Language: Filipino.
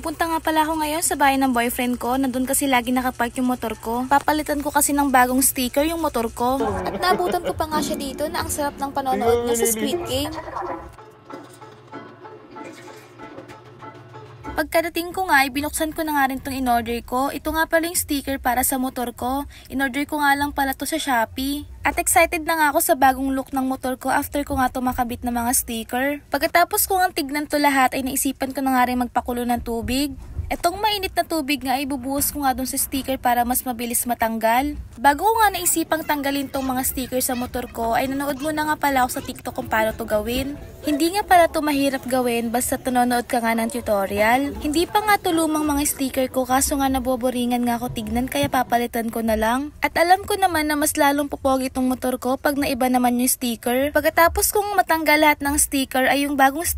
Pupunta nga pala ako ngayon sa bahay ng boyfriend ko. Nandun kasi lagi nakapark yung motor ko. Papalitan ko kasi ng bagong sticker yung motor ko. At nabutan ko pa nga siya dito na ang sarap ng panonood niya sa Squid Game. Pagkadating ko nga, binuksan ko na nga rin itong in-order ko. Ito nga pala yung sticker para sa motor ko. In-order ko nga lang pala to sa Shopee. At excited na nga ako sa bagong look ng motor ko after ko nga to makabit ng mga sticker. Pagkatapos ko nga tignan to lahat ay naisipan ko na nga rin magpakulo ng tubig. Etong mainit na tubig nga ay bubuhos ko nga dun sa sticker para mas mabilis matanggal. Bago ko nga naisipang tanggalin tong mga sticker sa motor ko ay nanood muna nga pala ako sa TikTok kung paano to gawin. Hindi nga pala to mahirap gawin basta nanonood ka nga ng tutorial. Hindi pa nga to lumang mga sticker ko kaso nga naboboringan nga ako tignan kaya papalitan ko na lang. At alam ko naman na mas lalong pupogi itong motor ko pag naiba naman yung sticker. Pagkatapos kong matanggal lahat ng sticker ay yung bagong